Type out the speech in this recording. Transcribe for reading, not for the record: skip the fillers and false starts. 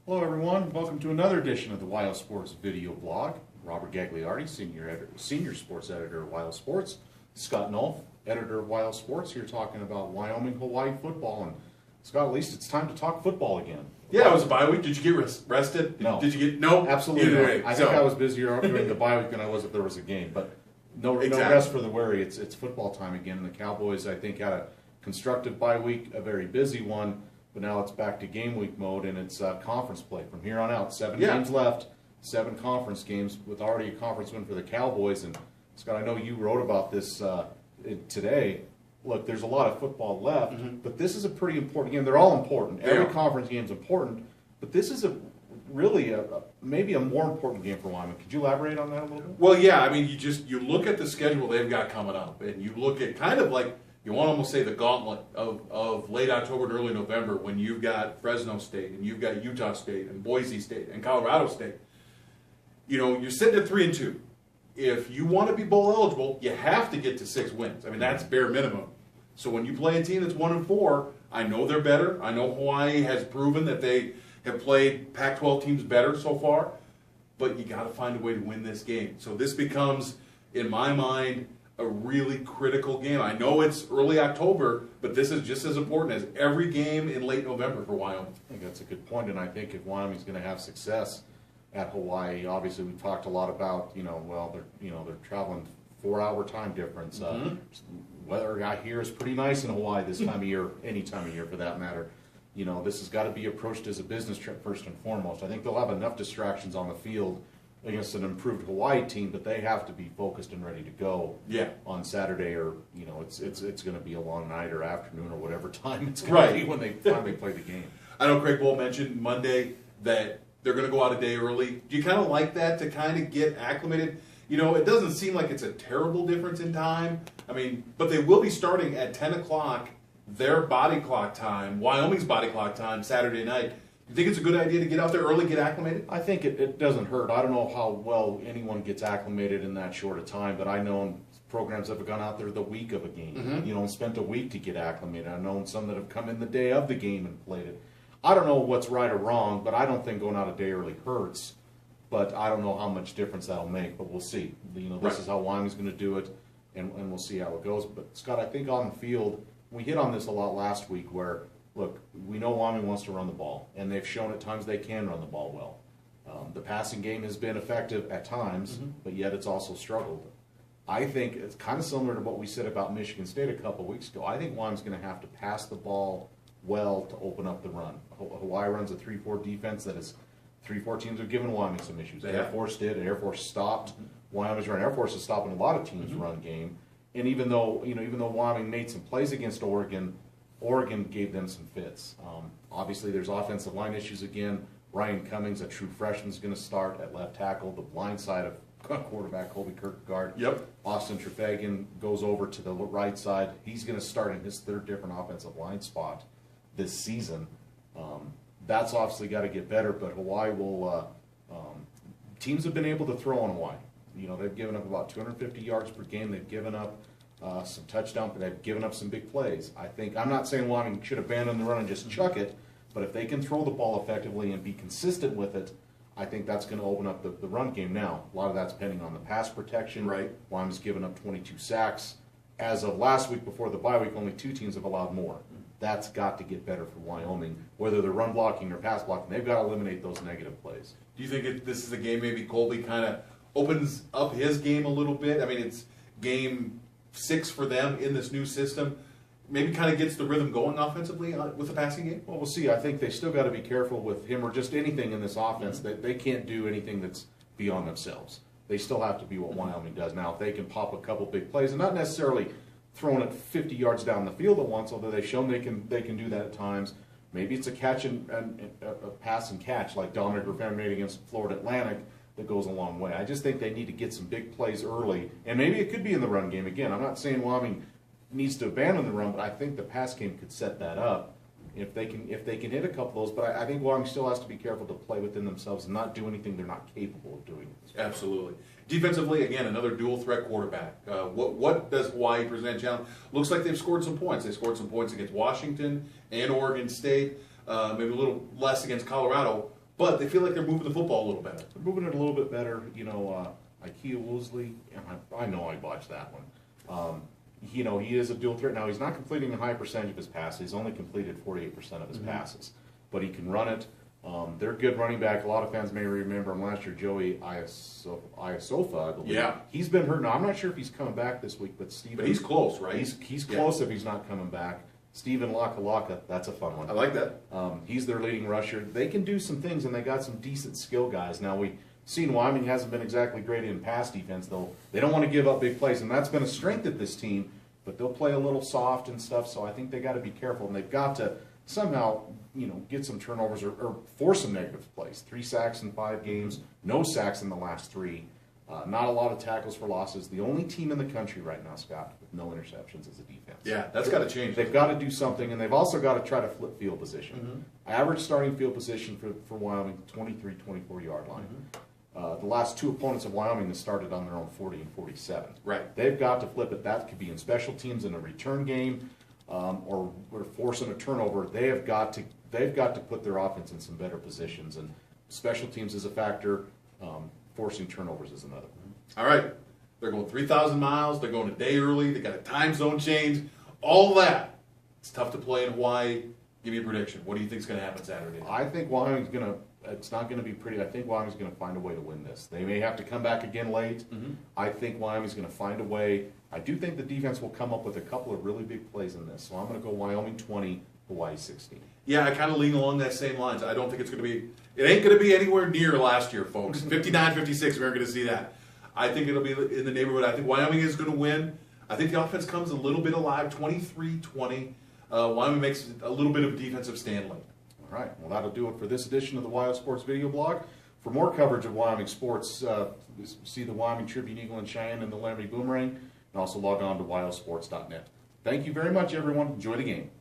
Hello everyone, welcome to another edition of the WyoSports video blog. Robert Gagliardi, senior sports editor of WyoSports. Scott Nulph, editor of WyoSports, here talking about Wyoming, Hawaii football. And Scott, at least it's time to talk football again. Yeah, it was a bye week. Did you get rested? No. Did you get no? Absolutely not. Way. I think I was busier during the bye week than I was if there was a game. But no Exactly. rest for the weary. It's football time again. And the Cowboys, I think, had a constructive bye week, a very busy one. But now it's back to game week mode, and it's conference play from here on out. 7 games left, 7 conference games, with already a conference win for the Cowboys. And Scott, I know you wrote about this today. Look, there's a lot of football left, but this is a pretty important game. They're all important. Every conference game is important, but this is maybe a more important game for Wyoming. Could you elaborate on that a little bit? Well, yeah. I mean, you look at the schedule they've got coming up, and you look at kind of like, you want to almost say the gauntlet of late October and early November, when you've got Fresno State and you've got Utah State and Boise State and Colorado State. You know, you're sitting at 3-2. If you want to be bowl eligible, you have to get to 6 wins. I mean, that's bare minimum. So when you play a team that's 1-4, I know they're better. I know Hawaii has proven that they have played Pac-12 teams better so far, but you got to find a way to win this game. So this becomes, in my mind, a really critical game. I know it's early October, but this is just as important as every game in late November for Wyoming. I think that's a good point, and I think if Wyoming's going to have success at Hawaii, obviously we've talked a lot about, they're traveling 4-hour time difference. Weather out here is pretty nice in Hawaii this time of year, any time of year for that matter. You know, this has got to be approached as a business trip first and foremost. I think they'll have enough distractions on the field against an improved Hawaii team, but they have to be focused and ready to go on Saturday, or it's going to be a long night or afternoon or whatever time it's going to be when they finally play the game. I know Craig Bull mentioned Monday that they're going to go out a day early. Do you kind of like that, to kind of get acclimated? You know, it doesn't seem like it's a terrible difference in time. I mean, but they will be starting at 10 o'clock, their body clock time, Wyoming's body clock time, Saturday night. You think it's a good idea to get out there early, get acclimated? I think it doesn't hurt. I don't know how well anyone gets acclimated in that short a time, but I know programs that have gone out there the week of a game, and spent a week to get acclimated. I've known some that have come in the day of the game and played it. I don't know what's right or wrong, but I don't think going out a day early hurts. But I don't know how much difference that'll make, but we'll see. This is how Wyoming's going to do it, and we'll see how it goes. But, Scott, I think on the field, we hit on this a lot last week where, look, we know Wyoming wants to run the ball, and they've shown at times they can run the ball well. The passing game has been effective at times, but yet it's also struggled. I think it's kind of similar to what we said about Michigan State a couple of weeks ago. I think Wyoming's going to have to pass the ball well to open up the run. Hawaii runs a 3-4 defense that is 3-4 teams have given Wyoming some issues. Air Force did. Air Force stopped Wyoming's run. Air Force is stopping a lot of teams' run game. And even though Wyoming made some plays against Oregon gave them some fits. Obviously, there's offensive line issues again. Ryan Cummings, a true freshman, is going to start at left tackle. The blind side of quarterback Colby Kirkegaard. Austin Trefagan goes over to the right side. He's going to start in his 3rd different offensive line spot this season. That's obviously got to get better, but Hawaii will. Teams have been able to throw on Hawaii. They've given up about 250 yards per game. They've given up some touchdowns, but they've given up some big plays. I'm not saying Wyoming should abandon the run and just chuck it, but if they can throw the ball effectively and be consistent with it, I think that's going to open up the run game. Now, a lot of that's depending on the pass protection. Wyoming's given up 22 sacks. As of last week before the bye week, only 2 teams have allowed more. That's got to get better for Wyoming, whether they're run blocking or pass blocking. They've got to eliminate those negative plays. Do you think this is a game maybe Colby kind of opens up his game a little bit? I mean, it's game 6 for them in this new system. Maybe kind of gets the rhythm going offensively with the passing game? Well, we'll see. I think they still got to be careful with him or just anything in this offense. They can't do anything that's beyond themselves. They still have to be what Wyoming does. Now, if they can pop a couple big plays, and not necessarily throwing it 50 yards down the field at once, although they've shown they can do that at times. Maybe it's a catch and a pass and catch like Dominic Rivera made against Florida Atlantic that goes a long way. I just think they need to get some big plays early, and maybe it could be in the run game again. I'm not saying Wyoming needs to abandon the run, but I think the pass game could set that up if they can hit a couple of those. But I think Wyoming still has to be careful to play within themselves and not do anything they're not capable of doing. Absolutely. Defensively, again, another dual-threat quarterback. What does Hawaii present challenge? Looks like they've scored some points. They scored some points against Washington and Oregon State, maybe a little less against Colorado. but they feel like they're moving the football a little better. They're moving it a little bit better. You know, Ikea Woosley, I know I botched that one. You know, he is a dual threat. Now, he's not completing a high percentage of his passes. He's only completed 48% of his passes. But he can run it. They're good running back. A lot of fans may remember him last year, Joey Iasofa, I believe. Yeah. He's been hurt. Now, I'm not sure if he's coming back this week, but Steven... But he's close, right? He's close if he's not coming back. Steven Lakalaka, that's a fun one. I like that. He's their leading rusher. They can do some things, and they got some decent skill guys. Now, we've seen Wyoming hasn't been exactly great in pass defense, though. They don't want to give up big plays, and that's been a strength of this team, but they'll play a little soft and stuff, so I think they got to be careful, and they've got to somehow, you know, get some turnovers or force some negative plays. 3 sacks in 5 games, no sacks in the last 3. Not a lot of tackles for losses. The only team in the country right now, Scott, with no interceptions is a defense. Yeah, that's got to change. They've got to do something, and they've also got to try to flip field position. Average starting field position for Wyoming, 23, 24-yard line. The last 2 opponents of Wyoming have started on their own 40 and 47. Right. They've got to flip it. That could be in special teams in a return game, or forcing a turnover. They've got to put their offense in some better positions, and special teams is a factor. Forcing turnovers is another. All right. They're going 3,000 miles. They're going a day early. They got a time zone change. All that. It's tough to play in Hawaii. Give me a prediction. What do you think is going to happen Saturday? I think Wyoming's going to. It's not going to be pretty. I think Wyoming's going to find a way to win this. They may have to come back again late. I think Wyoming's going to find a way. I do think the defense will come up with a couple of really big plays in this. So I'm going to go Wyoming 20, Hawaii 16. Yeah, I kind of lean along that same lines. I don't think it's going to be. It ain't going to be anywhere near last year, folks. 59-56, we aren't going to see that. I think it'll be in the neighborhood. I think Wyoming is going to win. I think the offense comes a little bit alive, 23-20. Wyoming makes a little bit of a defensive stand late. All right, well, that'll do it for this edition of the WyoSports video blog. For more coverage of Wyoming sports, see the Wyoming Tribune Eagle and Cheyenne and the Laramie Boomerang, and also log on to wyosports.net. Thank you very much, everyone. Enjoy the game.